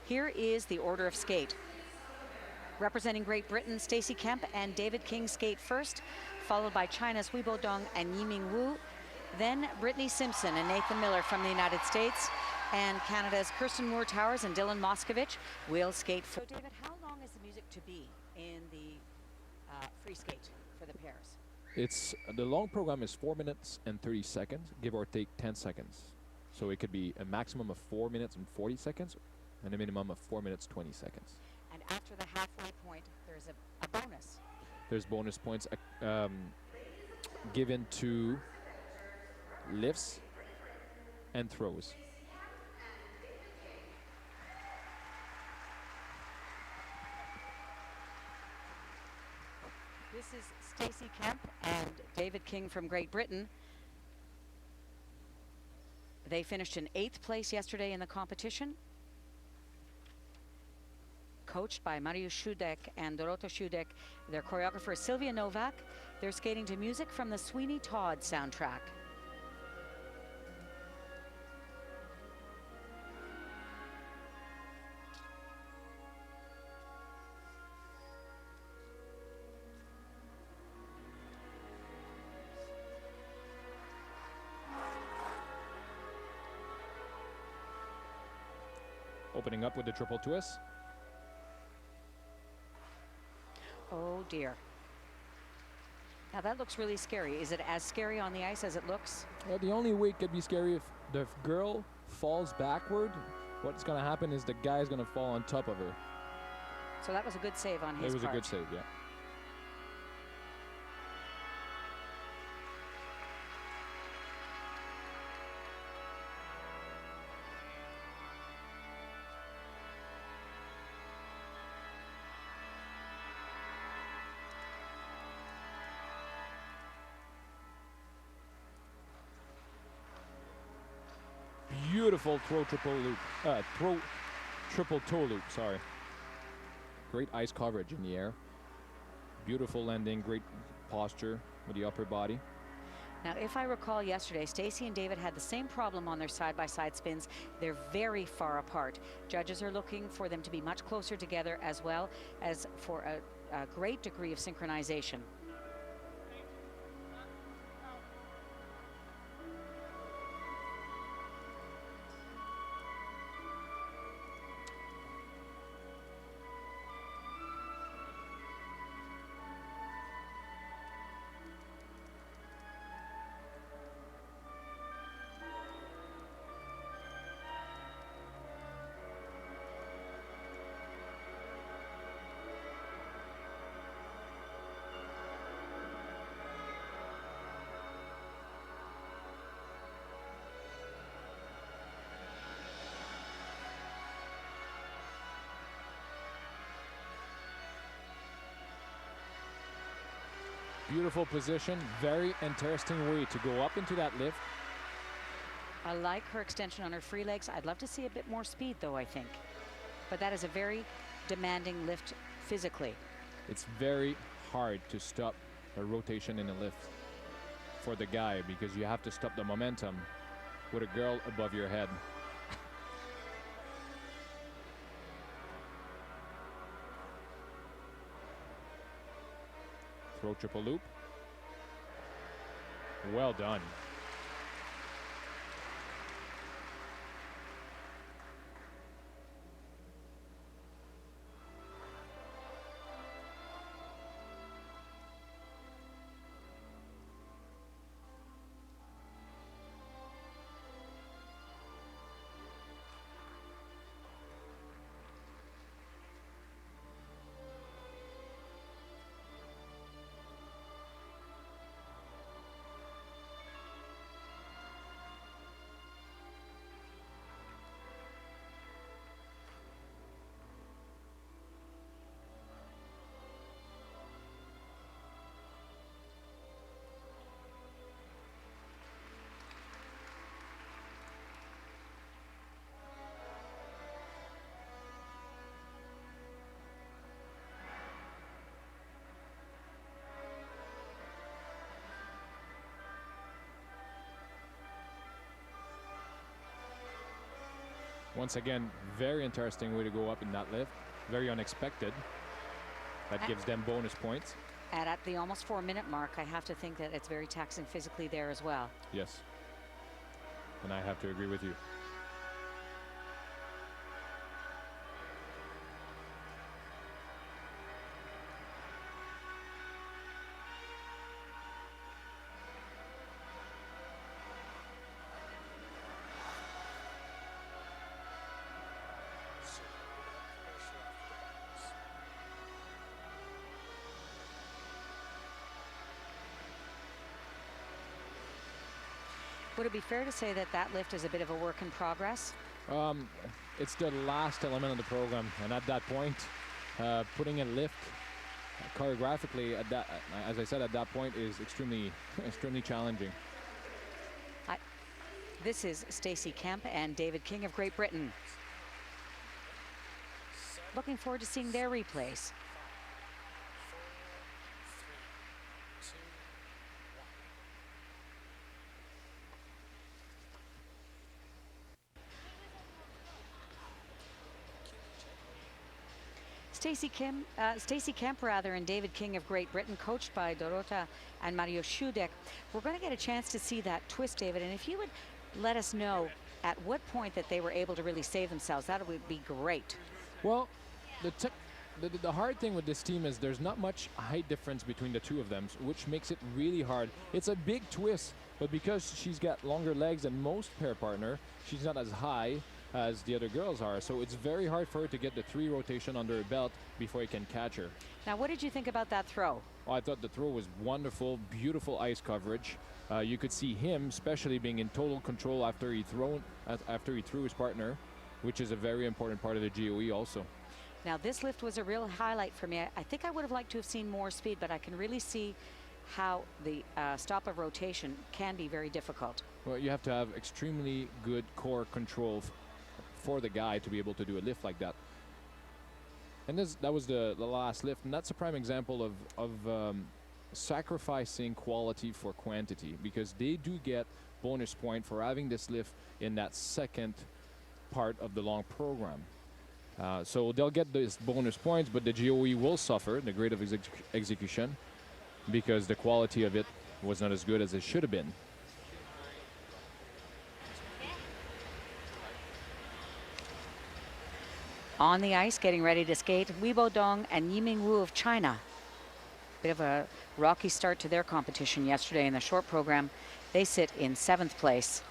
Here is the order of skate. Representing Great Britain, Stacey Kemp and David King skate first, followed by China's Hui Bodong and Yiming Wu. Then Brittany Simpson and Nathan Miller from the United States, and Canada's Kirsten Moore-Towers and Dylan Moskovich will skate. So David, how long is the music to be in the free skate for the pairs? It's the long program is 4 minutes and 30 seconds, give or take 10 seconds. So it could be a maximum of 4 minutes and 40 seconds and a minimum of 4 minutes 20 seconds. And after the halfway point, there's a bonus. There's bonus points given to lifts and throws. This is Stacey Kemp and David King from Great Britain. They finished in 8th place yesterday in the competition. Coached by Mariusz Szudek and Dorota Szudek. Their choreographer is Sylvia Novak. They're skating to music from the Sweeney Todd soundtrack. Opening up with the triple twist. Oh dear. Now that looks really scary. Is it as scary on the ice as it looks? Well, the only way it could be scary if the girl falls backward. What's going to happen is the guy's going to fall on top of her. So that was a good save on his part. It was a good save, yeah. Beautiful throw triple loop, throw triple toe loop, sorry. Great ice coverage in the air. Beautiful landing, great posture with the upper body. Now, if I recall yesterday, Stacey and David had the same problem on their side-by-side spins. They're very far apart. Judges are looking for them to be much closer together, as well as for a great degree of synchronization. Beautiful position, very interesting way to go up into that lift. I like her extension on her free legs. I'd love to see a bit more speed though, I think. But that is a very demanding lift physically. It's very hard to stop a rotation in a lift for the guy because you have to stop the momentum with a girl above your head. Throw triple loop. Well done. Once again, very interesting way to go up in that lift. Very unexpected. That gives them bonus points. And at the almost 4-minute mark, I have to think that it's very taxing physically there as well. Yes. And I have to agree with you. Would it be fair to say that that lift is a bit of a work in progress? It's the last element of the program, and at that point, putting a lift choreographically at that, as I said, at that point is extremely challenging. This is Stacey Kemp and David King of Great Britain. Looking forward to seeing their replays. Stacey Kemp and David King of Great Britain, coached by Dorota and Mario Shudek. We're going to get a chance to see that twist, David, and if you would let us know at what point that they were able to really save themselves, that would be great. Well, the hard thing with this team is there's not much height difference between the two of them, which makes it really hard. It's a big twist, but because she's got longer legs than most pair partner, she's not as high as the other girls are, so it's very hard for her to get the 3 rotation under her belt before you can catch her. Now, what did you think about that throw? Oh, I thought the throw was wonderful, beautiful ice coverage. You could see him, especially being in total control after he threw his partner, which is a very important part of the GOE also. Now, this lift was a real highlight for me. I think I would have liked to have seen more speed, but I can really see how the stop of rotation can be very difficult. Well, you have to have extremely good core control for the guy to be able to do a lift like that. And that was the last lift, and that's a prime example of sacrificing quality for quantity, because they do get bonus point for having this lift in that second part of the long program. So they'll get these bonus points, but the GOE will suffer the grade of execution because the quality of it was not as good as it should have been. On the ice, getting ready to skate, Weibo Dong and Yiming Wu of China. Bit of a rocky start to their competition yesterday in the short program. They sit in 7th place.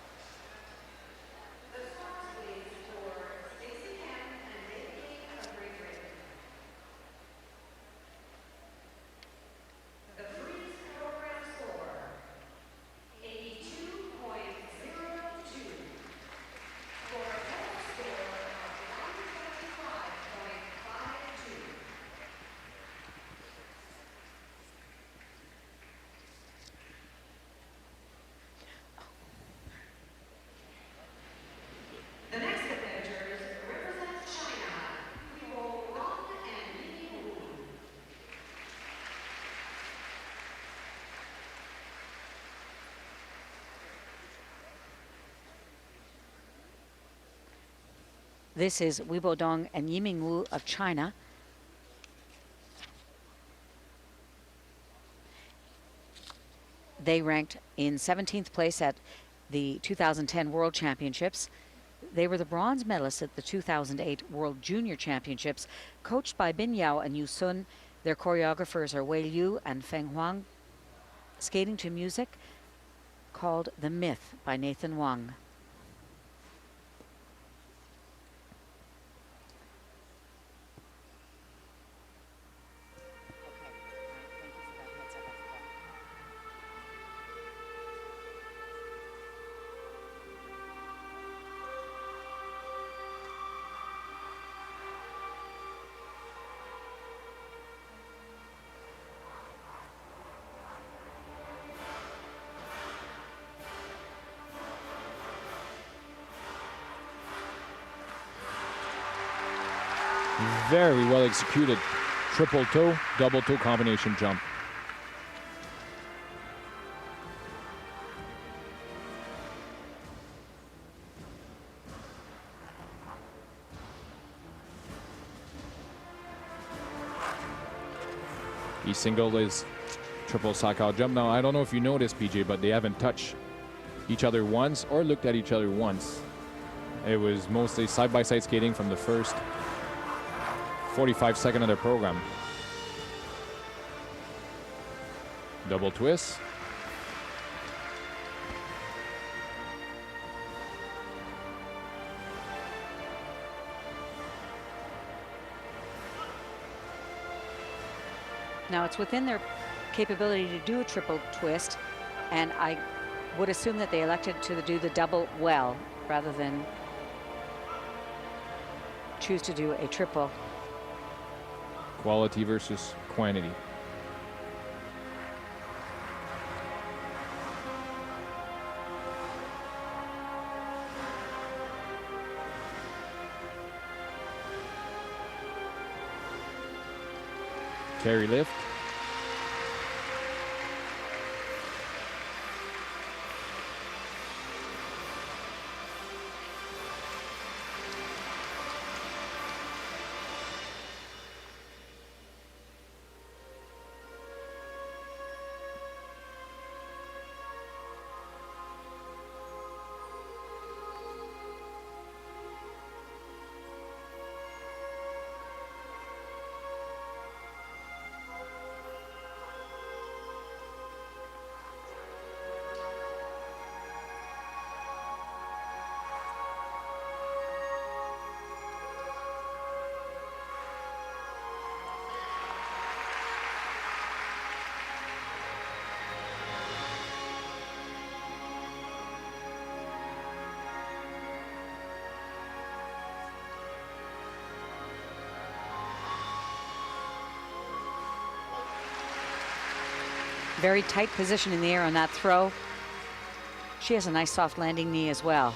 This is Weibo Dong and Yiming Wu of China. They ranked in 17th place at the 2010 World Championships. They were the bronze medalists at the 2008 World Junior Championships, coached by Bin Yao and Yu Sun. Their choreographers are Wei Liu and Feng Huang. Skating to music called The Myth by Nathan Wang. Very well executed triple toe, double toe combination jump. He singled his triple sock out jump. Now, I don't know if you noticed, PJ, but they haven't touched each other once or looked at each other once. It was mostly side-by-side skating from the first 45 seconds of their program. Double twist. Now, it's within their capability to do a triple twist, and I would assume that they elected to do the double well rather than choose to do a triple. Quality versus quantity. Carry lift. Very tight position in the air on that throw. She has a nice soft landing knee as well.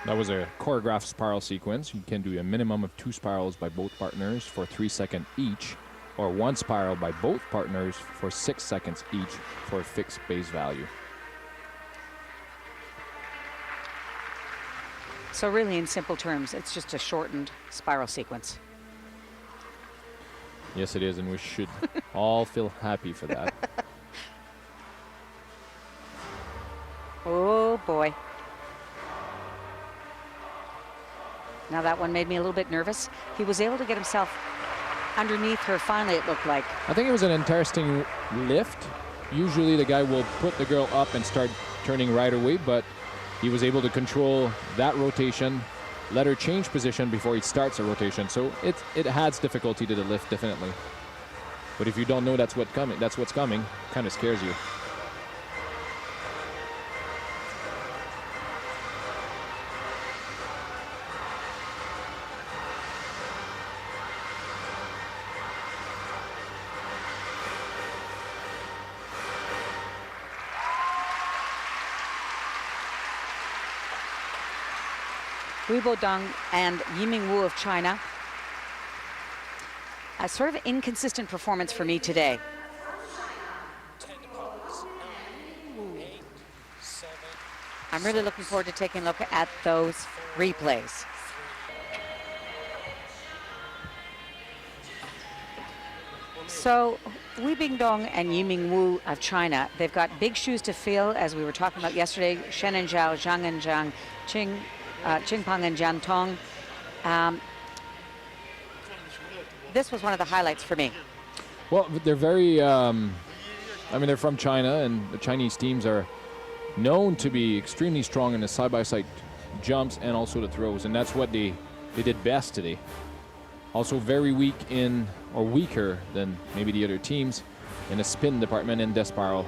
That was a choreographed spiral sequence. You can do a minimum of 2 spirals by both partners for 3 seconds each, or 1 spiral by both partners for 6 seconds each for a fixed base value. So really, in simple terms, it's just a shortened spiral sequence. Yes, it is, and we should all feel happy for that. Oh boy. Now that one made me a little bit nervous. He was able to get himself underneath her finally, it looked like. I think it was an interesting lift. Usually the guy will put the girl up and start turning right away, but he was able to control that rotation, let her change position before he starts a rotation. So it adds difficulty to the lift, definitely. But if you don't know that's what's coming, kind of scares you. Weibo Dong and Yiming Wu of China. A sort of inconsistent performance for me today. I'm really looking forward to taking a look at those replays. So, Wu Bingdong and Yiming Wu of China, they've got big shoes to fill, as we were talking about yesterday. Shen and Zhao, Zhang and Zhang, Qingpeng and Jian Tong. This was one of the highlights for me. Well, they're very, I mean, they're from China, and the Chinese teams are known to be extremely strong in the side-by-side jumps and also the throws, and that's what they did best today. Also very weak in, or weaker than maybe the other teams in the spin department and death spiral.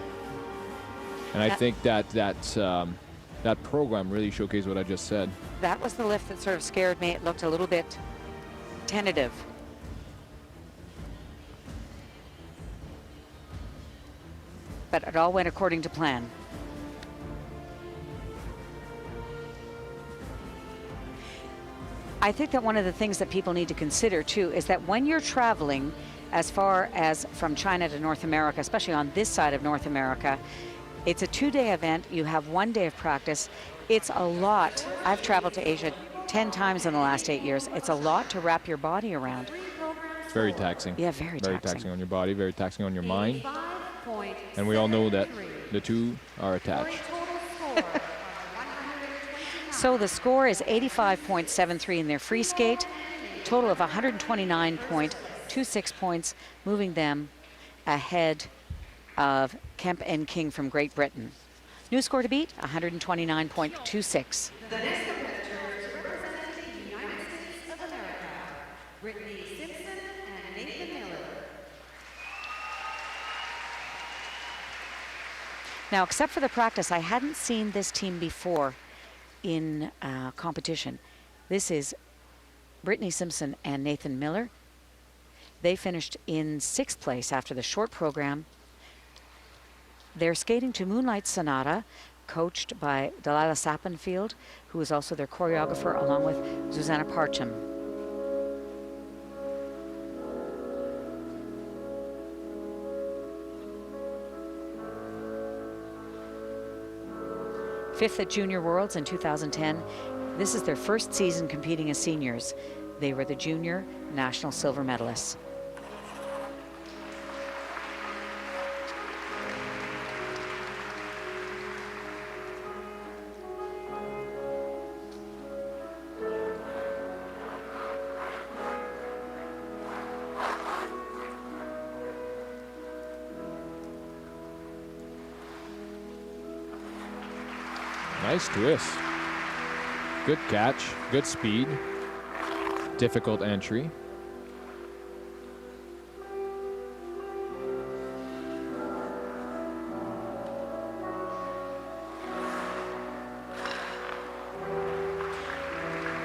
And I think that program really showcased what I just said. That was the lift that sort of scared me. It looked a little bit tentative. But it all went according to plan. I think that one of the things that people need to consider too is that when you're traveling as far as from China to North America, especially on this side of North America, it's a 2-day event. You have 1 day of practice. It's a lot. I've traveled to Asia 10 times in the last 8 years. It's a lot to wrap your body around. It's very taxing. Yeah, very taxing. Very taxing on your body, very taxing on your mind. And we all know that the two are attached. So the score is 85.73 in their free skate, total of 129.26 points, moving them ahead of Kemp and King from Great Britain. New score to beat, 129.26. The next competitors representing the United States of America, Brittany Simpson and Nathan Miller. Now, except for the practice, I hadn't seen this team before in competition. This is Brittany Simpson and Nathan Miller. They finished in 6th place after the short program. They're skating to Moonlight Sonata, coached by Delilah Sappenfield, who is also their choreographer, along with Susanna Parcham. Fifth at Junior Worlds in 2010. This is their first season competing as seniors. They were the junior national silver medalists. Nice twist. Good catch, good speed. Difficult entry.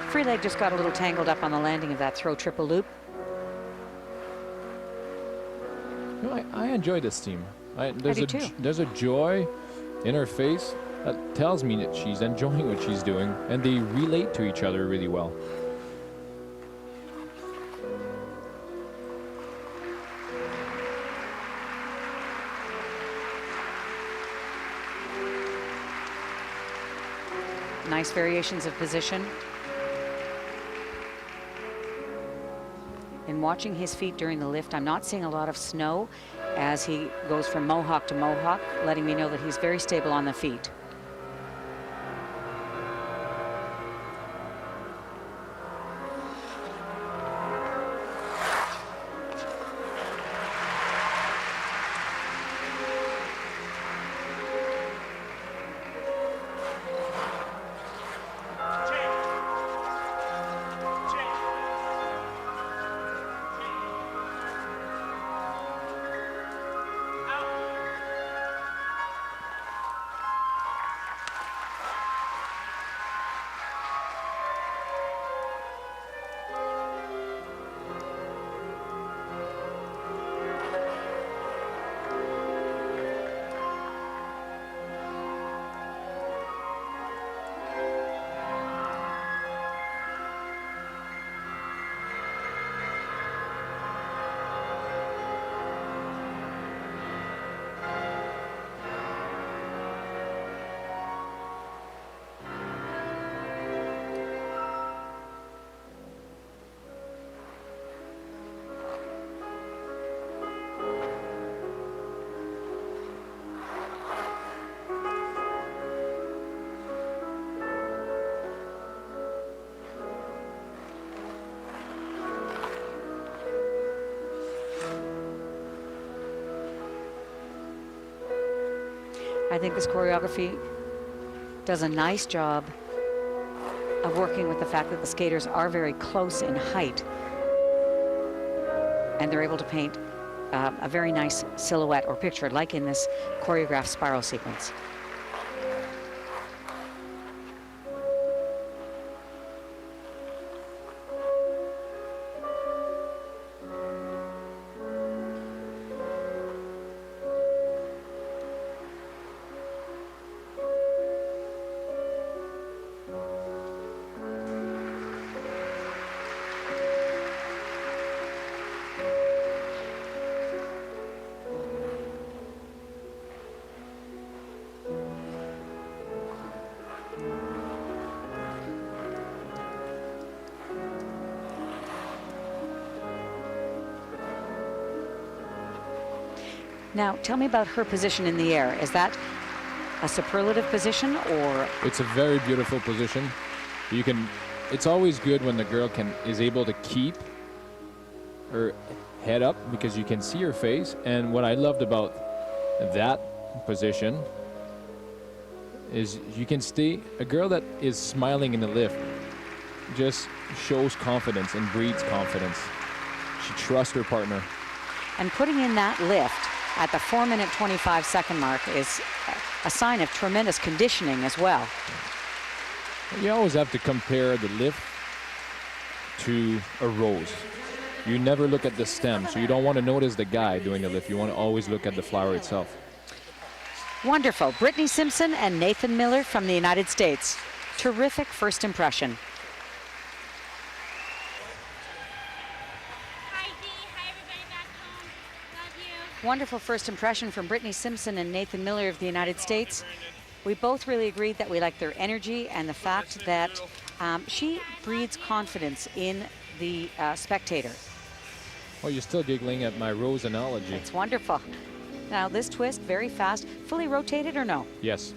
Free leg just got a little tangled up on the landing of that throw triple loop. No, I enjoy this team. do too. There's a joy in her face that tells me that she's enjoying what she's doing, and they relate to each other really well. Nice variations of position. In watching his feet during the lift, I'm not seeing a lot of snow as he goes from mohawk to mohawk, letting me know that he's very stable on the feet. I think this choreography does a nice job of working with the fact that the skaters are very close in height, and they're able to paint a very nice silhouette or picture, like in this choreographed spiral sequence. Now, tell me about her position in the air. Is that a superlative position or? It's a very beautiful position. You can. It's always good when the girl is able to keep her head up because you can see her face. And what I loved about that position is you can stay. A girl that is smiling in the lift just shows confidence and breeds confidence. She trusts her partner. And putting in that lift at the 4-minute 25-second mark is a sign of tremendous conditioning as well. You always have to compare the lift to a rose. You never look at the stem, so you don't want to notice the guy doing the lift. You want to always look at the flower itself. Wonderful. Brittany Simpson and Nathan Miller from the United States. Terrific first impression. Hi, Dee. Hi, everybody back home. Love you. Wonderful first impression from Brittany Simpson and Nathan Miller of the United States. We both really agreed that we like their energy and the fact that she breeds confidence in the spectator. Oh, you're still giggling at my rose analogy. It's wonderful. Now this twist, very fast, fully rotated or no? Yes.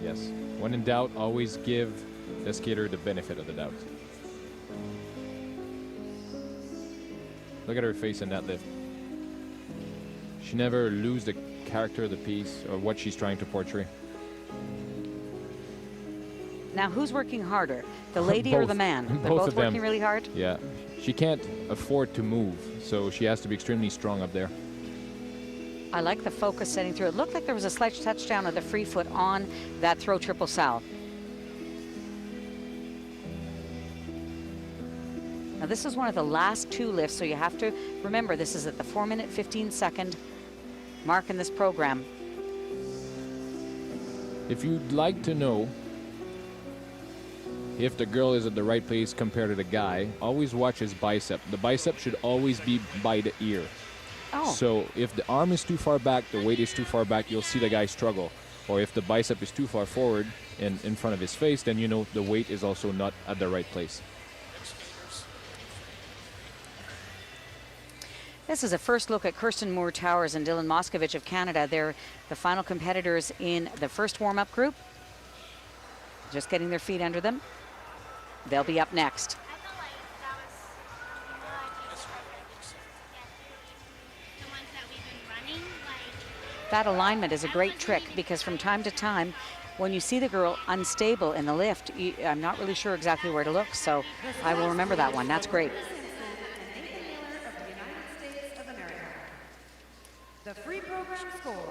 Yes. When in doubt, always give the skater the benefit of the doubt. Look at her face in that lift. She never loses the character of the piece or what she's trying to portray. Now who's working harder, the lady or Both. the man? They're Both both of them. working really hard? Yeah. She can't afford to move, so she has to be extremely strong up there. I like the focus setting through. It looked like there was a slight touchdown of the free foot on that throw triple salve. Now this is one of the last two lifts, so you have to remember this is at the 4-minute 15-second mark in this program. If you'd like to know if the girl is at the right place compared to the guy, always watch his bicep. The bicep should always be by the ear. Oh. So if the arm is too far back, the weight is too far back, you'll see the guy struggle. Or if the bicep is too far forward and in front of his face, then you know the weight is also not at the right place. This is a first look at Kirsten Moore-Towers and Dylan Moskovich of Canada. They're the final competitors in the first warm-up group. Just getting their feet under them. They'll be up next. I felt like that was more like the ones that we've been running. Like, That alignment is a great trick because from time to time, when you see the girl unstable in the lift, I'm not really sure exactly where to look, so I will remember that one. That's great. The free program score,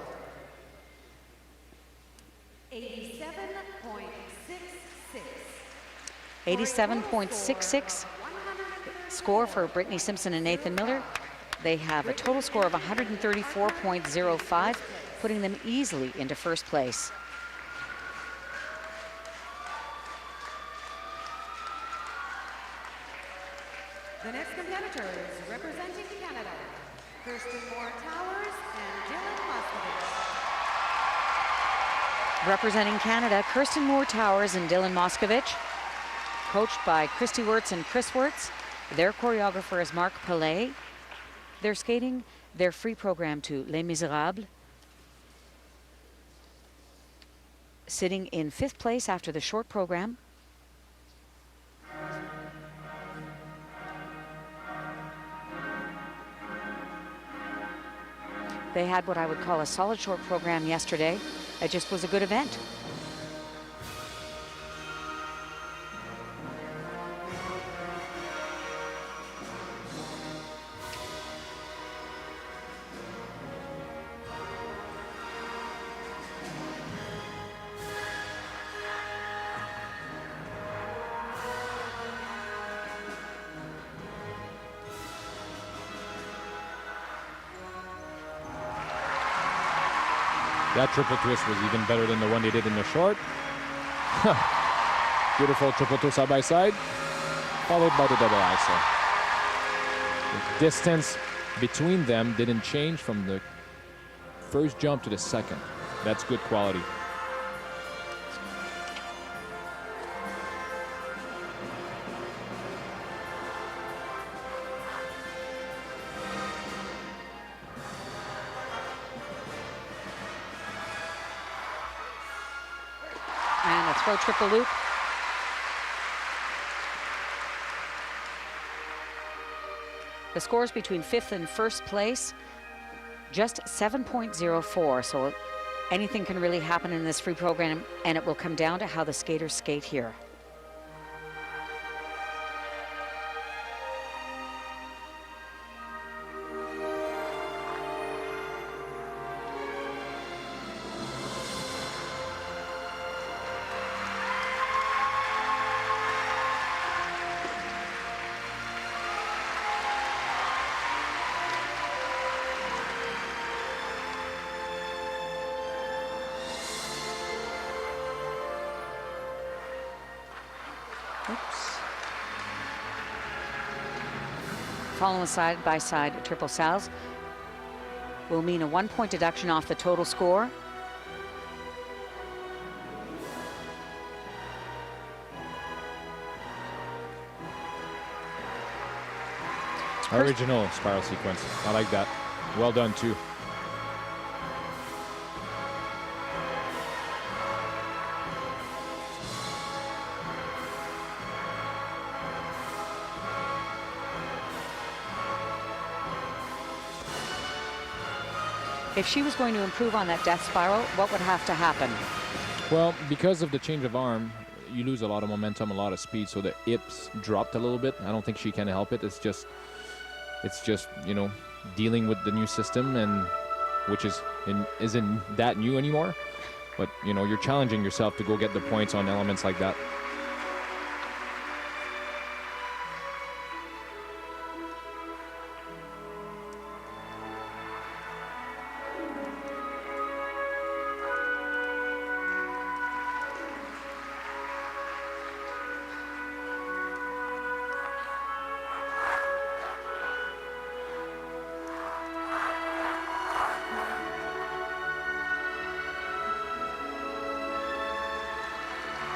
87.66. 87.66 score for Brittany Simpson and Nathan Miller. They have a total score of 134.05, putting them easily into first place. The next competitors representing Canada, Kirsten Moore-Towers and Dylan Moskovich. Representing Canada, Kirsten Moore-Towers and Dylan Moskovich, coached by Christy Wirtz and Chris Wirtz. Their choreographer is Marc Pellet. They're skating their free program to Les Miserables, sitting in 5th place after the short program. They had what I would call a solid short program yesterday. It just was a good event. That triple twist was even better than the one they did in the short. Beautiful triple twist side by side, followed by the double ISO. The distance between them didn't change from the first jump to the second. That's good quality. throw triple loop. The scores between 5th and 1st place, just 7.04. So anything can really happen in this free program, and it will come down to how the skaters skate here. Oops. Following side-by-side triple salves will mean a 1-point deduction off the total score. Original spiral sequence. I like that. Well done, too. If she was going to improve on that death spiral, what would have to happen? Well, because of the change of arm, you lose a lot of momentum, a lot of speed, so the hips dropped a little bit. I don't think she can help it. It's just, you know, dealing with the new system, and which isn't that new anymore. But, you know, you're challenging yourself to go get the points on elements like that.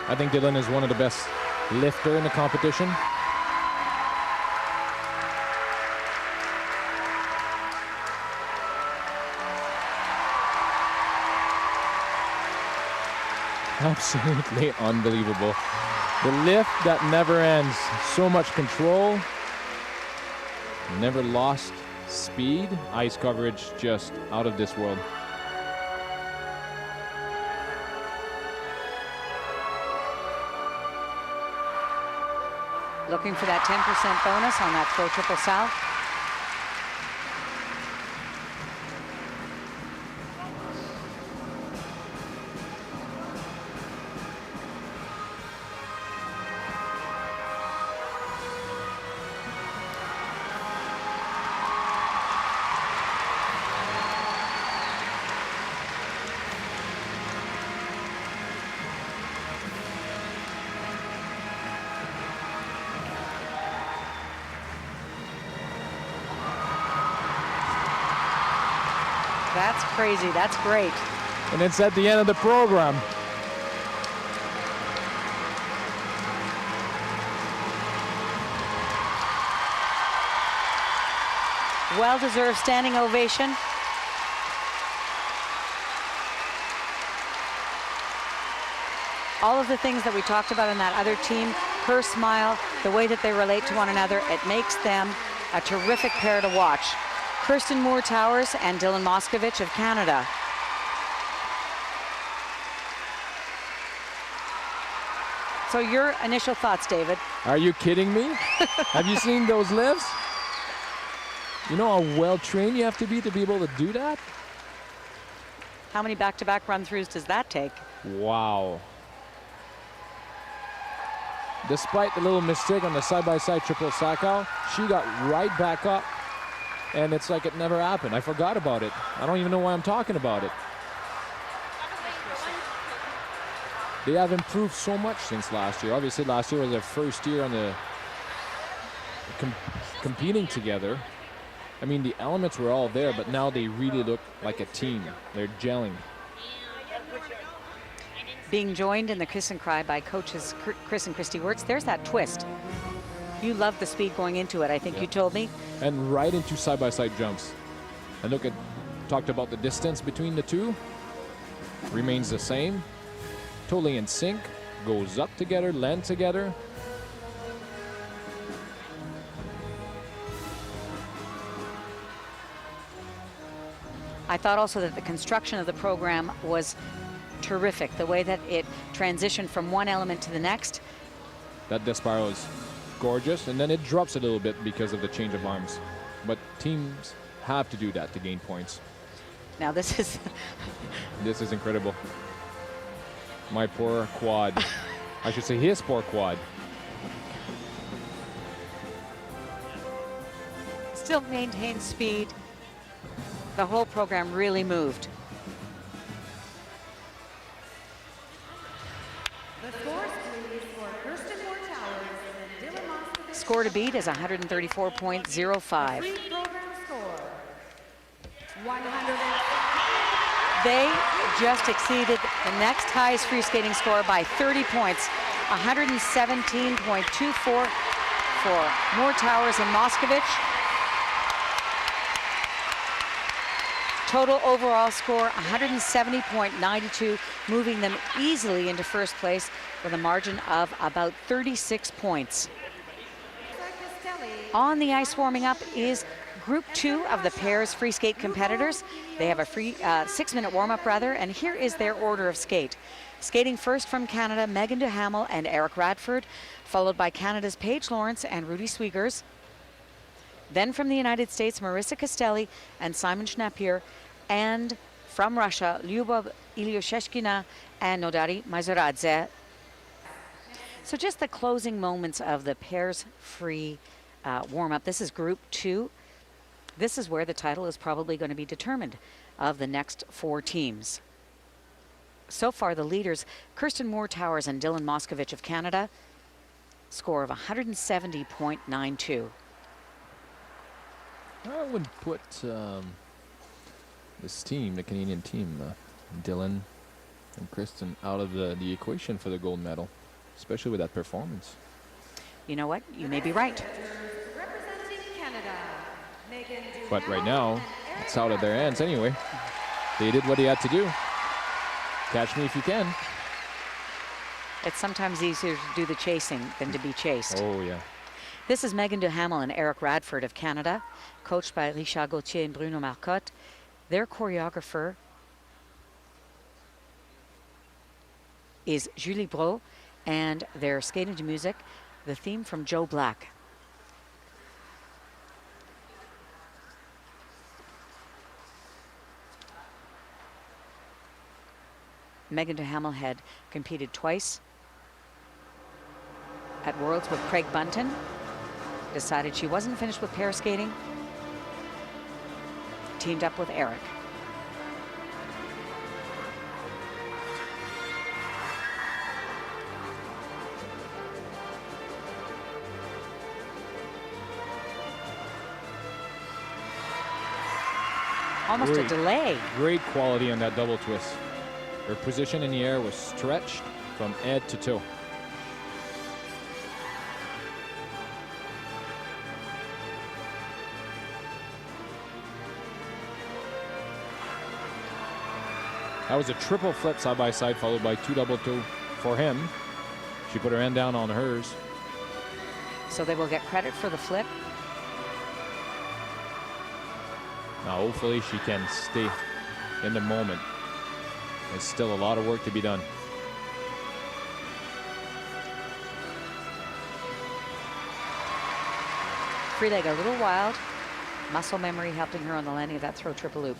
I think Dylan is one of the best lifter in the competition. Absolutely unbelievable. The lift that never ends. So much control. Never lost speed. Ice coverage just out of this world. Looking for that 10% bonus on that throw triple salve. That's crazy. That's great. And it's at the end of the program. Well-deserved standing ovation. All of the things that we talked about in that other team, her smile, the way that they relate to one another, it makes them a terrific pair to watch. Kirsten Moore-Towers and Dylan Moskovich of Canada. So your initial thoughts, David? Are you kidding me? Have you seen those lifts? You know how well-trained you have to be able to do that? How many back-to-back run-throughs does that take? Wow. Despite the little mistake on the side-by-side triple Sakau, she got right back up. And it's like it never happened. I forgot about it. I don't even know why I'm talking about it. They have improved so much since last year. Obviously, last year was their first year on the competing together. I mean, the elements were all there, but now they really look like a team. They're gelling. Being joined in the Kiss and Cry by coaches Chris and Christy Wirtz, there's that twist. You love the speed going into it, I think you told me. And right into side-by-side jumps. And look at, talked about the distance between the two. Remains the same. Totally in sync. goes up together, land together. I thought also that the construction of the program was terrific. The way that it transitioned from one element to the next. That Desperal is gorgeous, and then it drops a little bit because of the change of arms. But teams have to do that to gain points. Now this is This is incredible. My poor quad. I should say his poor quad. still maintains speed. The whole program really moved. The scores, please, for Kirsten Moore Towers and Dylan Moskovich. Score to beat is 134.05. Free program score, 100. They just exceeded the next highest free skating score by 30 points, 117.24 for Moore Towers and Moskovich. Total overall score 170.92, moving them easily into first place with a margin of about 36 points. On the ice warming up is Group 2 of the pairs free skate competitors. They have a free 6-minute warm-up rather, and here is their order of skate. Skating first from Canada, Megan Duhamel and Eric Radford, followed by Canada's Paige Lawrence and Rudy Swiegers. Then from the United States, Marissa Castelli and Simon Schnapier, and from Russia, Lyubov Ilyosheshkina and Nodari Maizoradze. So just the closing moments of the pairs free warm-up. This is Group 2. This is where the title is probably going to be determined of the next 4 teams. So far, the leaders, Kirsten Moore Towers and Dylan Moskovich of Canada, score of 170.92. I would put this team, the Canadian team, Dylan and Kristen, out of the equation for the gold medal, especially with that performance. You know what? You may be right. Representing Canada, Megan But right Duhamel now, and it's Eric out of their hands anyway. They did what they had to do. Catch me if you can. It's sometimes easier to do the chasing than to be chased. Oh, yeah. This is Megan Duhamel and Eric Radford of Canada, coached by Richard Gauthier and Bruno Marcotte. Their choreographer is Julie Bro, and they're skating to music, the theme from Joe Black. Megan Duhamel had competed twice at Worlds with Craig Bunton. Decided she wasn't finished with pair skating. Teamed up with Eric. Almost a delay. Great quality on that double twist. Her position in the air was stretched from head to toe. That was a triple flip side by side, followed by 2 double toe for him. She put her hand down on hers. So they will get credit for the flip. Now hopefully she can stay in the moment. There's still a lot of work to be done. Free leg a little wild. Muscle memory helping her on the landing of that throw triple loop.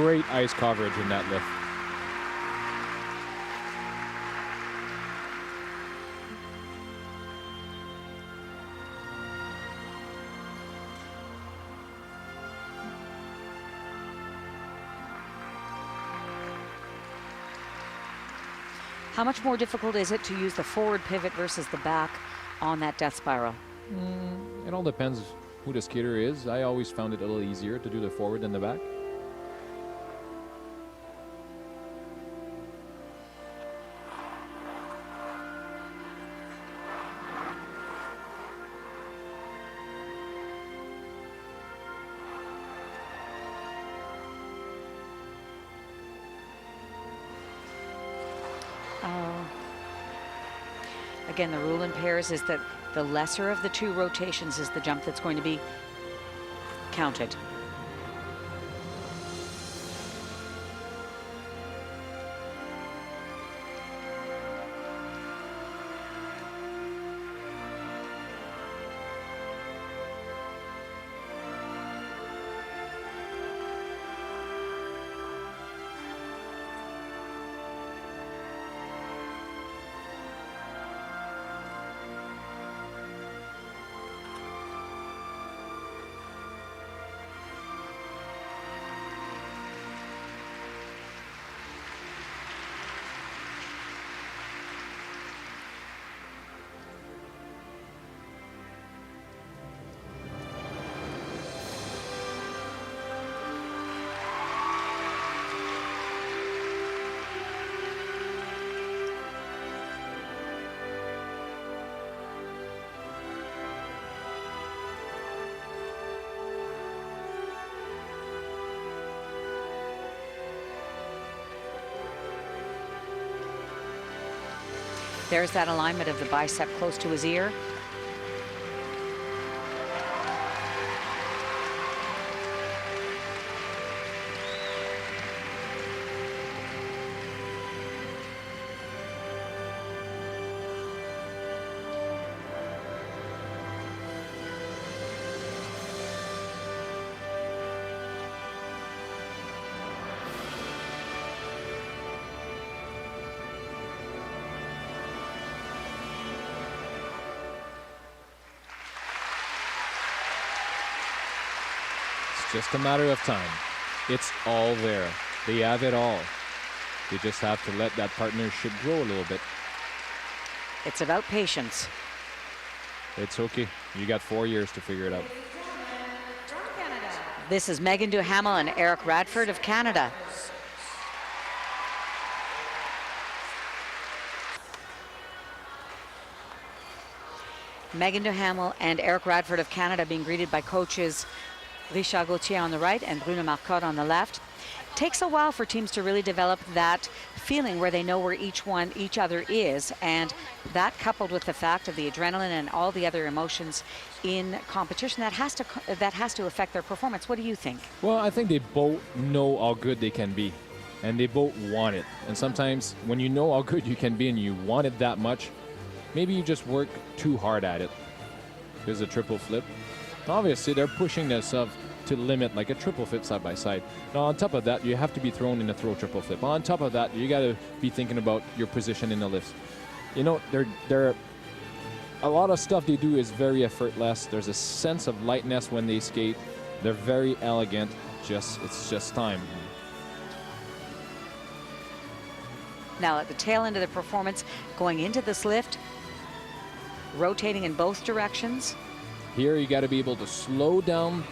Great ice coverage in that lift. How much more difficult is it to use the forward pivot versus the back on that death spiral? It all depends who the skater is. I always found it a little easier to do the forward than the back. Again, the rule in pairs is that the lesser of the two rotations is the jump that's going to be counted. There's that alignment of the bicep close to his ear. Just a matter of time. It's all there. They have it all. They just have to let that partnership grow a little bit. It's about patience. It's okay. You got 4 years to figure it out. This is Megan Duhamel and Eric Radford of Canada. Megan Duhamel and Eric Radford of Canada being greeted by coaches Richard Gauthier on the right and Bruno Marcotte on the left. Takes a while for teams to really develop that feeling where they know where each other is, and that coupled with the fact of the adrenaline and all the other emotions in competition, that has to affect their performance. What do you think? Well, I think they both know how good they can be, and they both want it. And sometimes when you know how good you can be and you want it that much, maybe you just work too hard at it. There's a triple flip. Obviously, they're pushing themselves to the limit, like a triple flip side by side. Now, on top of that, you have to be thrown in a throw triple flip. On top of that, you got to be thinking about your position in the lifts. You know, they're a lot of stuff they do is very effortless. There's a sense of lightness when they skate. They're very elegant. It's just time. Now, at the tail end of the performance, going into this lift, rotating in both directions. Here you got to be able to slow down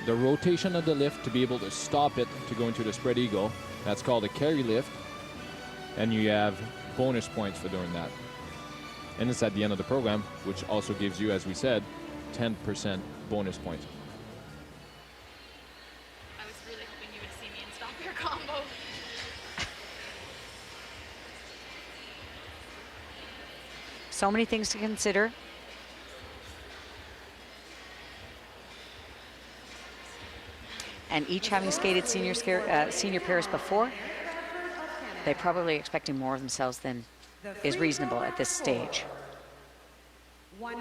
the rotation of the lift to be able to stop it to go into the spread eagle. That's called a carry lift. And you have bonus points for doing that. And it's at the end of the program, which also gives you, as we said, 10% bonus points. I was really hoping you would see me and stop your combo. So many things to consider. And each having skated senior pairs before, they're probably expecting more of themselves than is reasonable at this stage. 103.73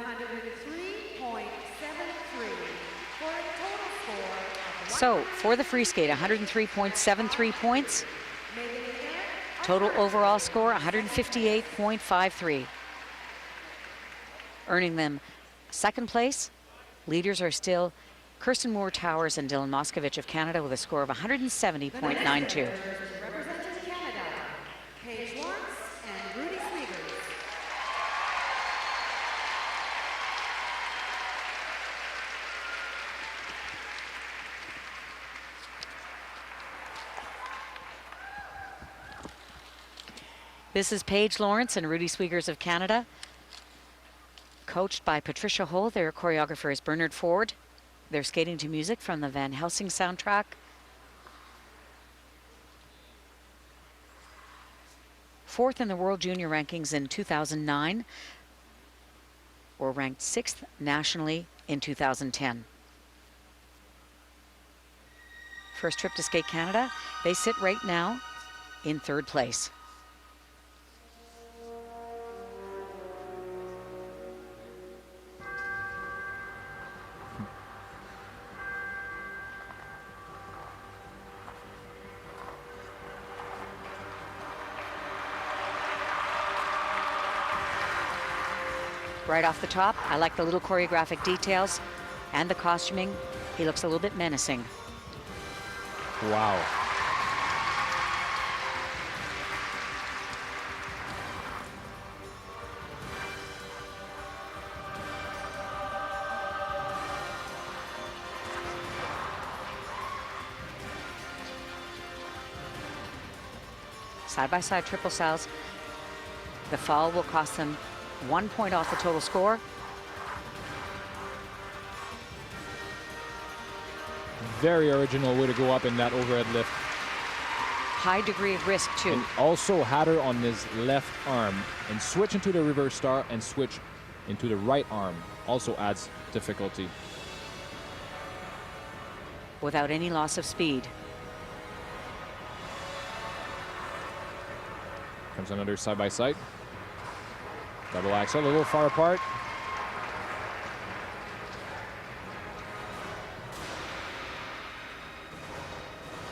for a total score of So for the free skate, 103.73 points. Total overall score, 158.53. Earning them second place. Leaders are still Kirsten Moore Towers and Dylan Moskovich of Canada with a score of 170.92. Representing Canada, Paige Lawrence and Rudy Sweegers. This is Paige Lawrence and Rudy Sweegers of Canada, coached by Patricia Hull. Their choreographer is Bernard Ford. They're skating to music from the Van Helsing soundtrack. Fourth in the World Junior rankings in 2009, or ranked sixth nationally in 2010. First trip to Skate Canada, they sit right now in third place. Right off the top, I like the little choreographic details and the costuming. He looks a little bit menacing. Wow. Side-by-side triple salls. The fall will cost them 1 point off the total score. Very original way to go up in that overhead lift. High degree of risk too. And also had her on his left arm and switch into the reverse star and switch into the right arm. Also adds difficulty. Without any loss of speed. Comes another side-by-side. Double axel, a little far apart.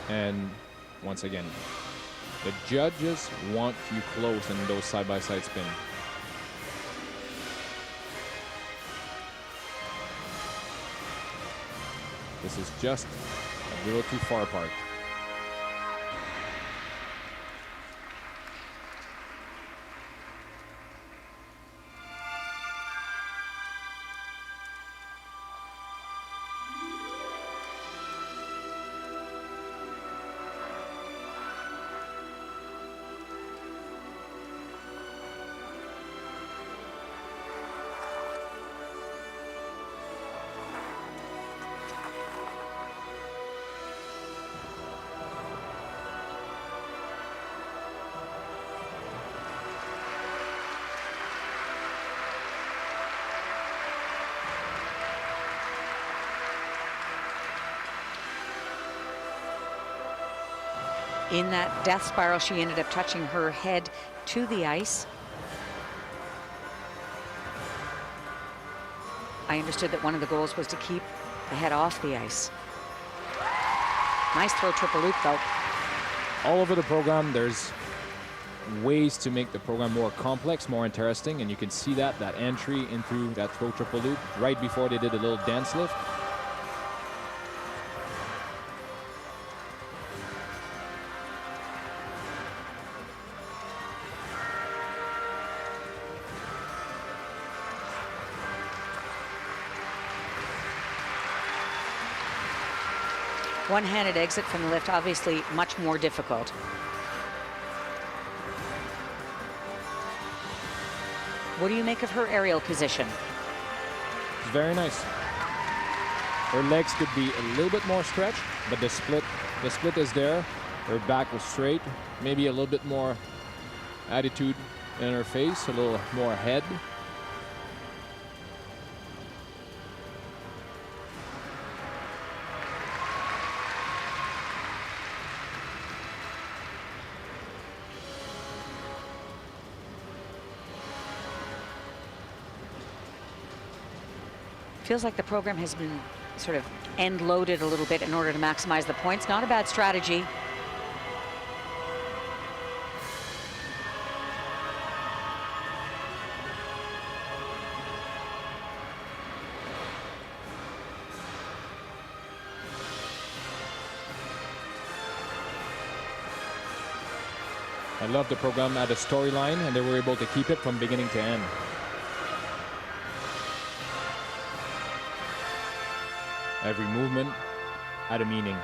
And once again, the judges want you close in those side-by-side spin. This is just a little too far apart. In that death spiral, she ended up touching her head to the ice. I understood that one of the goals was to keep the head off the ice. Nice throw triple loop though. All over the program, there's ways to make the program more complex, more interesting, and you can see that entry into that throw triple loop right before they did a little dance lift. One-handed exit from the lift, obviously much more difficult. What do you make of her aerial position? It's very nice. Her legs could be a little bit more stretched, but the split is there. Her back was straight, maybe a little bit more attitude in her face, a little more head. Feels like the program has been sort of end loaded a little bit in order to maximize the points. Not a bad strategy. I love the program had a storyline, and they were able to keep it from beginning to end. Every movement had a meaning.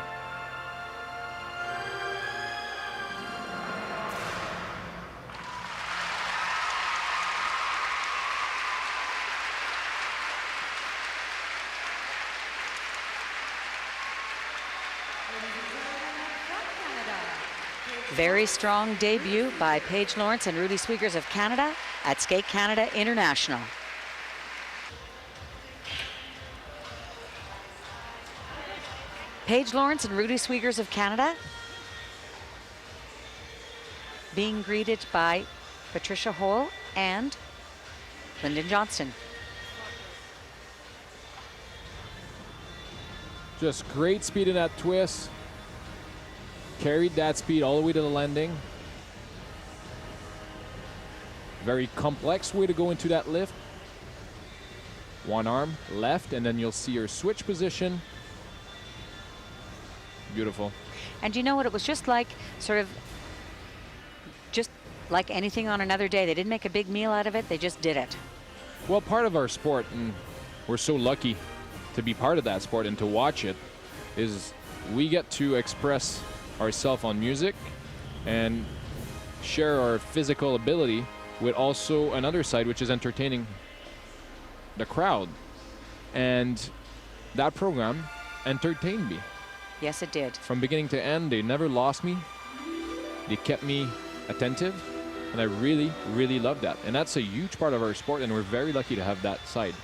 Very strong debut by Paige Lawrence and Rudy Sweegers of Canada at Skate Canada International. Paige Lawrence and Rudy Sweegers of Canada being greeted by Patricia Hole and Lyndon Johnston. Just great speed in that twist. Carried that speed all the way to the landing. Very complex way to go into that lift. One arm left, and then you'll see her switch position. Beautiful. And you know what? It was just like just like anything on another day. They didn't make a big meal out of it. They just did it. Well, part of our sport, and we're so lucky to be part of that sport and to watch it, is we get to express ourselves on music and share our physical ability with also another side, which is entertaining the crowd. And that program entertained me. Yes, it did. From beginning to end, they never lost me. They kept me attentive, and I really, really loved that. And that's a huge part of our sport, and we're very lucky to have that side.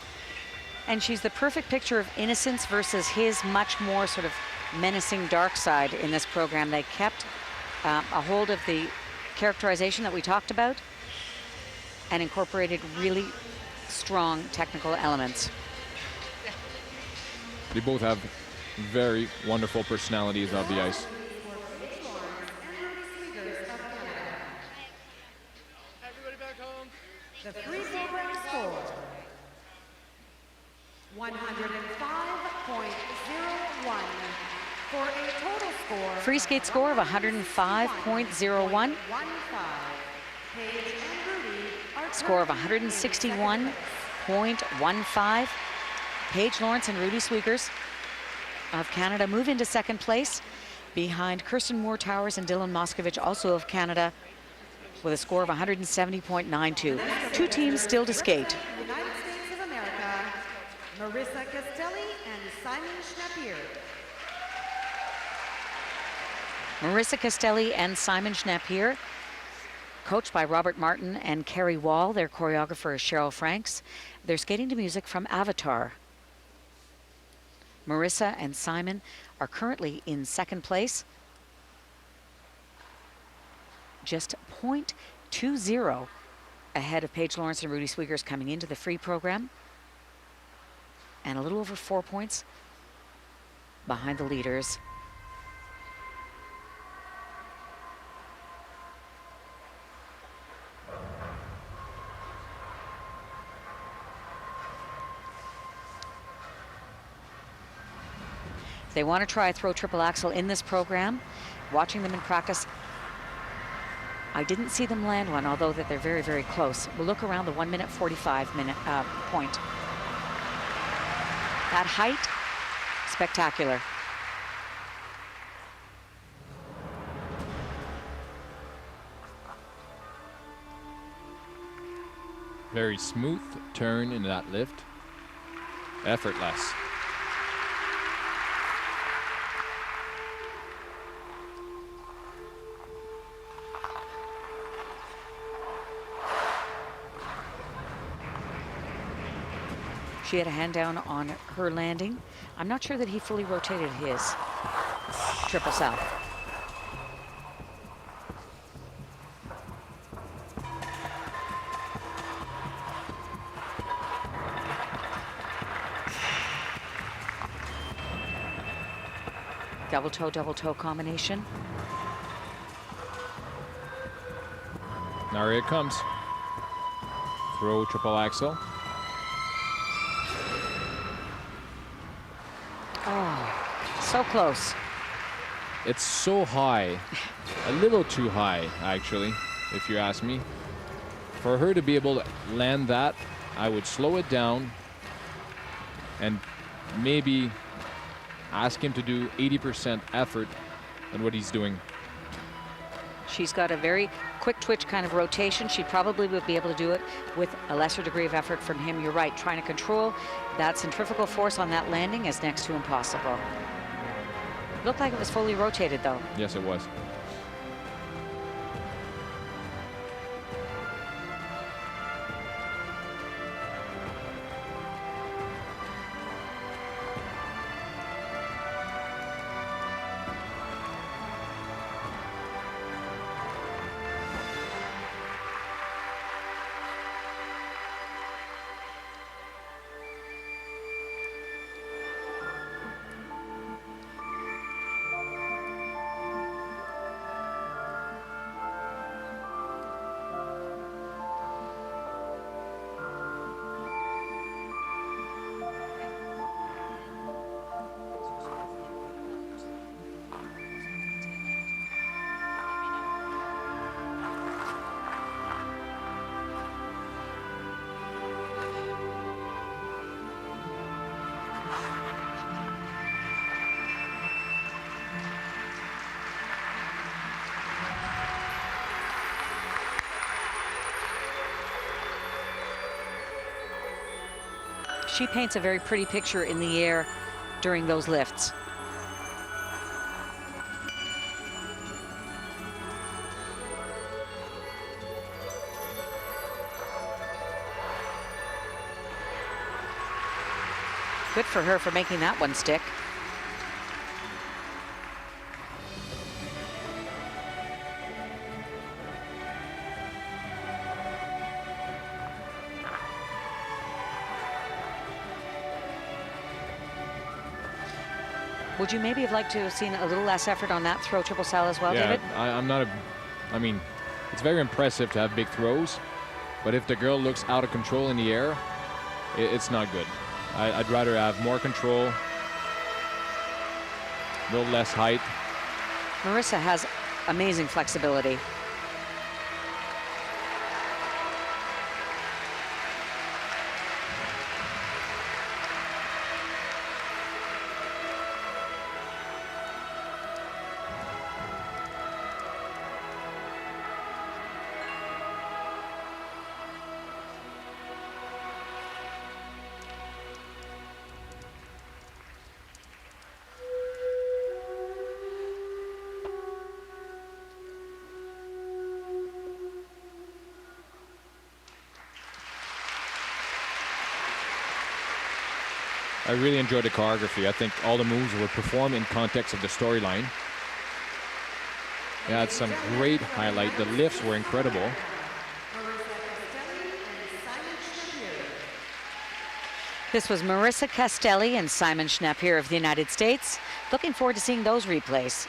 And she's the perfect picture of innocence versus his much more sort of menacing dark side in this program. They kept a hold of the characterization that we talked about and incorporated really strong technical elements. They both have very wonderful personalities off the ice. The free program score 105.01 for a total score. Free skate score of 105.01. Score of 161.15. Paige Lawrence and Rudy Sweegers of Canada move into second place behind Kirsten Moore Towers and Dylan Moskovich, also of Canada, with a score of 170.92. Two teams still to skate. United States of America, Marissa Castelli and Simon Schnapier. Marissa Castelli and Simon Schnapier, coached by Robert Martin and Carrie Wall. Their choreographer is Cheryl Franks. They're skating to music from Avatar. Marissa and Simon are currently in second place. Just 0.20 ahead of Paige Lawrence and Rudy Sweegers coming into the free program. And a little over 4 points behind the leaders. They want to try a throw triple axel in this program. Watching them in practice, I didn't see them land one, although that they're very, very close. We'll look around the 1:45 point. That height, spectacular. Very smooth turn in that lift. Effortless. She had a hand down on her landing. I'm not sure that he fully rotated his triple south. Double toe combination. Now here it comes. Throw triple axel. Oh, so close. It's so high. A little too high, actually, if you ask me. For her to be able to land that, I would slow it down and maybe ask him to do 80% effort than what he's doing. She's got a very quick twitch kind of rotation. She probably would be able to do it with a lesser degree of effort from him. You're right, trying to control that centrifugal force on that landing is next to impossible. Looked like it was fully rotated though. Yes, it was. She paints a very pretty picture in the air during those lifts. Good for her for making that one stick. Would you maybe have liked to have seen a little less effort on that throw triple sal as well, Yeah, David? I'm not a, I mean, it's very impressive to have big throws, but if the girl looks out of control in the air, it's not good. I'd rather have more control, a little less height. Marisa has amazing flexibility. I really enjoyed the choreography. I think all the moves were performed in context of the storyline. It had some great highlight. The lifts were incredible. This was Marisa Castelli and Simon Schnepp here of the United States. Looking forward to seeing those replays.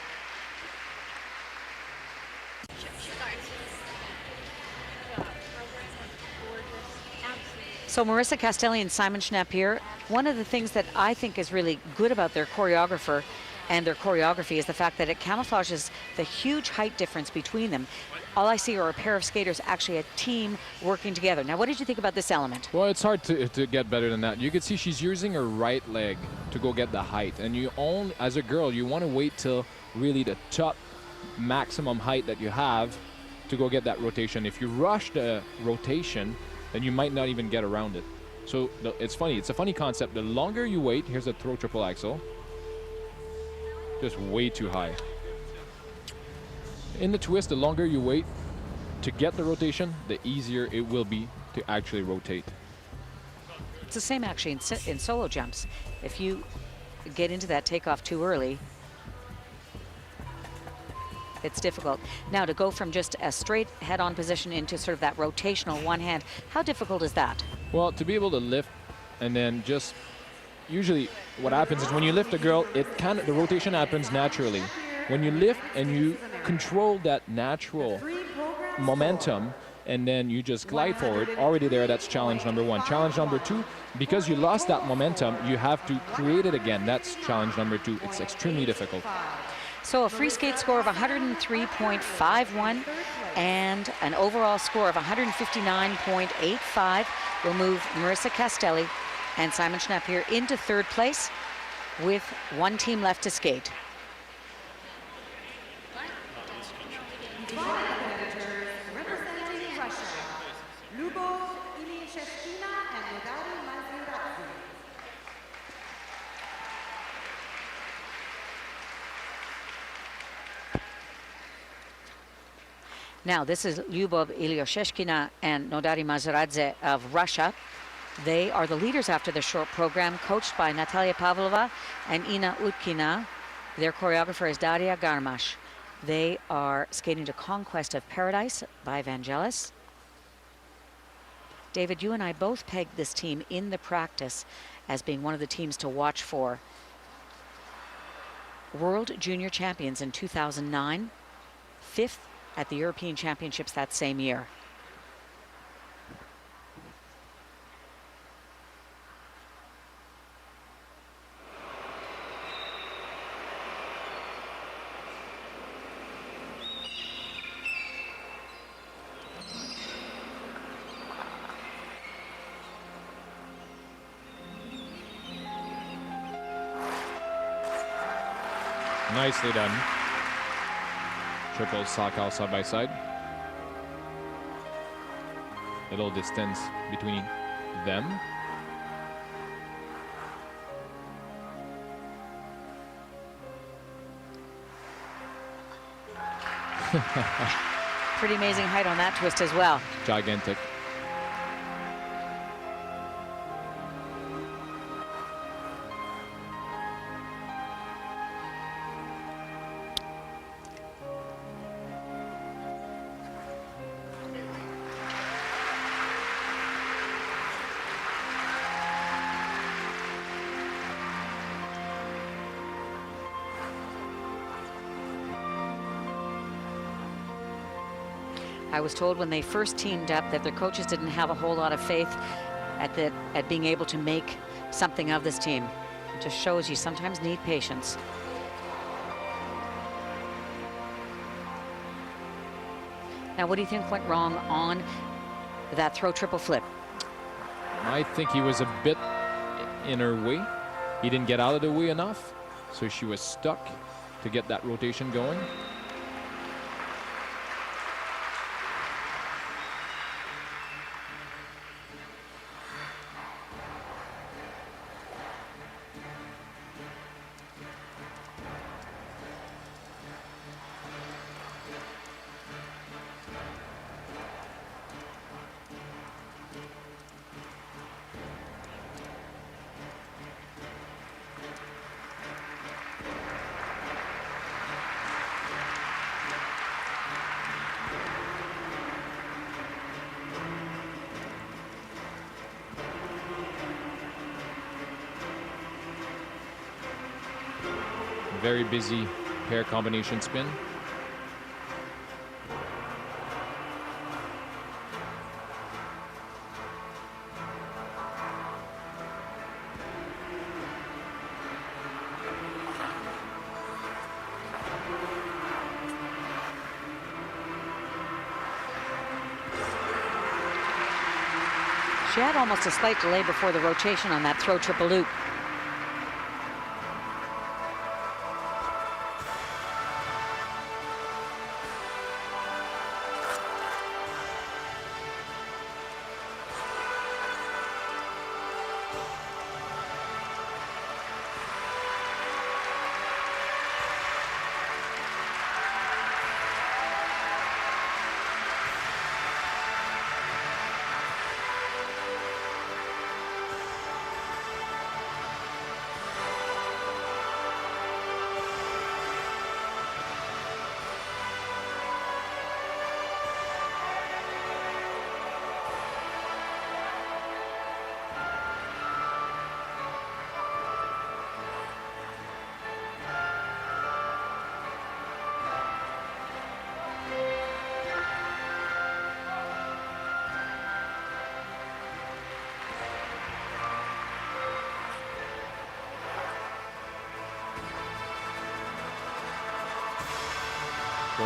So Marisa Castelli and Simon Schnepp here. One of the things that I think is really good about their choreographer and their choreography is the fact that it camouflages the huge height difference between them. All I see are a pair of skaters, actually a team working together. Now, what did you think about this element? Well, it's hard to get better than that. You can see she's using her right leg to go get the height. And you only, as a girl, you want to wait till really the top maximum height that you have to go get that rotation. If you rush the rotation, then you might not even get around it. So it's funny. It's a funny concept. The longer you wait, here's a throw triple axel. Just way too high. In the twist, the longer you wait to get the rotation, the easier it will be to actually rotate. It's the same actually in solo jumps. If you get into that takeoff too early, it's difficult. Now to go from just a straight head-on position into sort of that rotational one hand, how difficult is that? Well, to be able to lift and then just usually what happens is when you lift a girl, the rotation happens naturally. When you lift and you control that natural momentum, and then you just glide forward, already there, that's challenge number 1. Challenge number 2, because you lost that momentum, you have to create it again. That's challenge number 2. It's extremely difficult. So a free skate score of 103.51 and an overall score of 159.85 will move Marissa Castelli and Simon Schnapier into third place with one team left to skate. Representing Russia, Lyubov Ilyashevskina and Nodari Mazuradze. Now, this is Lyubov Ilyashevskina and Nodari Mazuradze of Russia. They are the leaders after the short program, coached by Natalia Pavlova and Ina Utkina. Their choreographer is Daria Garmash. They are skating to Conquest of Paradise by Vangelis. David, you and I both pegged this team in the practice as being one of the teams to watch for. World Junior Champions in 2009, 5th at the European Championships that same year. Nicely done. Triple Sakal side by side. Little distance between them. Pretty amazing height on that twist as well. Gigantic. I was told when they first teamed up that their coaches didn't have a whole lot of faith at being able to make something of this team. It just shows you sometimes need patience. Now, what do you think went wrong on that throw triple flip? I think he was a bit in her way. He didn't get out of the way enough, so she was stuck to get that rotation going. Very busy pair combination spin. She had almost a slight delay before the rotation on that throw triple loop.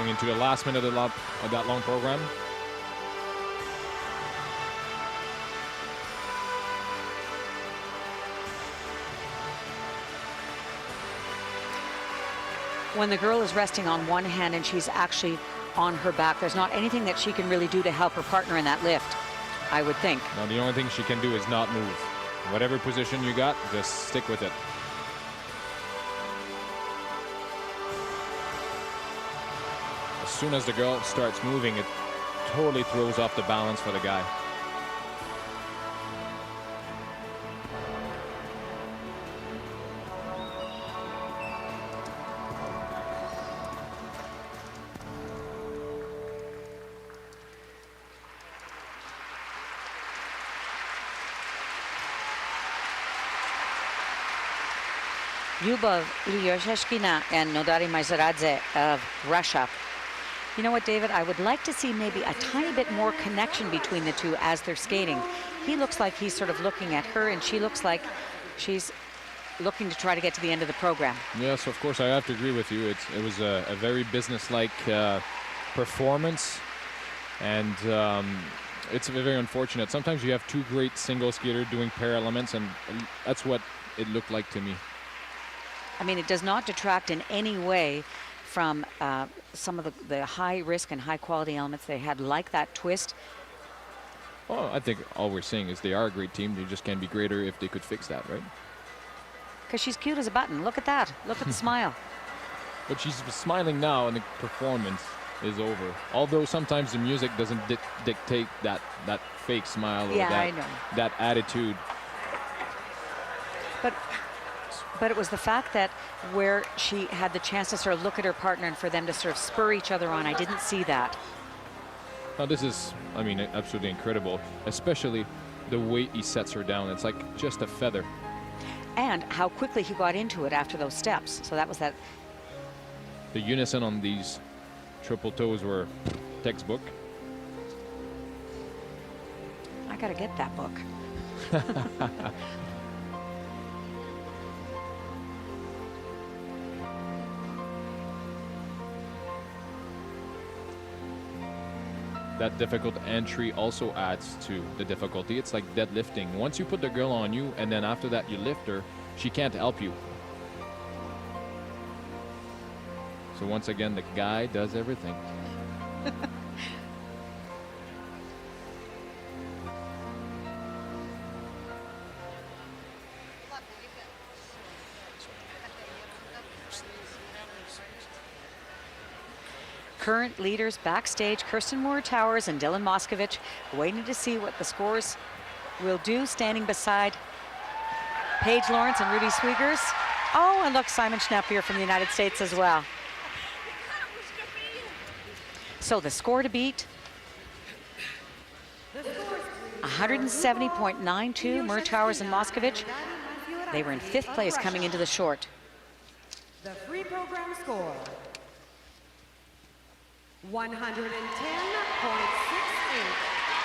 into the last minute of that long program. When the girl is resting on one hand and she's actually on her back, there's not anything that she can really do to help her partner in that lift, I would think. No, the only thing she can do is not move. Whatever position you got, just stick with it. As soon as the girl starts moving, it totally throws off the balance for the guy. Lyubov Ilyusheshkina and Nodari Mazaradze of Russia. You know what, David? I would like to see maybe a tiny bit more connection between the two as they're skating. He looks like he's sort of looking at her, and she looks like she's looking to try to get to the end of the program. Yes, of course, I have to agree with you. It was a very business-like performance, and it's very unfortunate. Sometimes you have two great single skaters doing pair elements, and that's what it looked like to me. I mean, it does not detract in any way from some of the high risk and high quality elements they had, like that twist. Well, I think all we're saying is they are a great team. They just can be greater if they could fix that, right? Because she's cute as a button. Look at that. Look at the smile. But she's smiling now, and the performance is over. Although sometimes the music doesn't dictate that fake smile or that attitude. But it was the fact that where she had the chance to sort of look at her partner and for them to sort of spur each other on, I didn't see that. Now this is, I mean, absolutely incredible, especially the way he sets her down. It's like just a feather. And how quickly he got into it after those steps. So that was that. The unison on these triple toes were textbook. I gotta get that book. That difficult entry also adds to the difficulty. It's like deadlifting. Once you put the girl on you and then after that you lift her, she can't help you. So once again, the guy does everything. Current leaders backstage, Kirsten Moore-Towers and Dylan Moskovich, waiting to see what the scores will do, standing beside Paige Lawrence and Rudy Swiegers. Oh, and look, Simon Schnappier from the United States as well. So the score to beat, 170.92, Moore-Towers and Moskovich. They were in 5th place coming into the short. The free program score, 110.68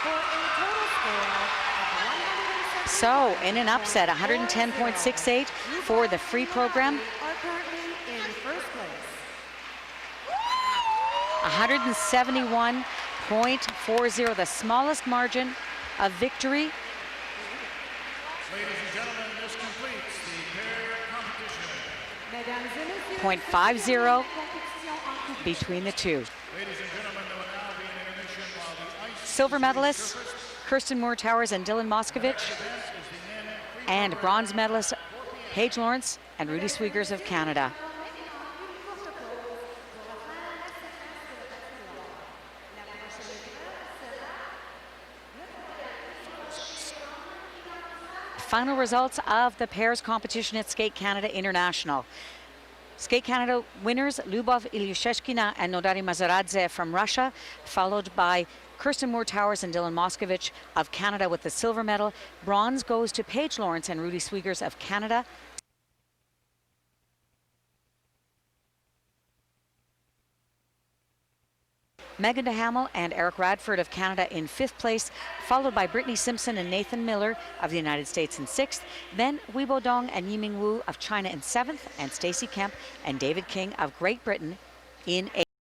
for a total score of 170. So in an upset, 110.68 for the free program. Are currently in first place. 171.40, the smallest margin of victory. Ladies and gentlemen, this completes the pair competition. Mesdames et messieurs, 0.50 between the two. Ladies and gentlemen, there will now be an intermission while the ice Silver medalists, Kirsten Moore-Towers and Dylan Moskovich, and bronze medalists, Paige Lawrence and Rudy Swiegers of Canada. Final results of the pairs competition at Skate Canada International. Skate Canada winners, Lyubov Ilyusheshkina and Nodari Mazaradze from Russia, followed by Kirsten Moore-Towers and Dylan Moskovich of Canada with the silver medal. Bronze goes to Paige Lawrence and Rudy Swiegers of Canada. Megan DeHamel and Eric Radford of Canada in 5th place, followed by Brittany Simpson and Nathan Miller of the United States in 6th. Then Weibo Dong and Yiming Wu of China in 7th, and Stacey Kemp and David King of Great Britain in 8th.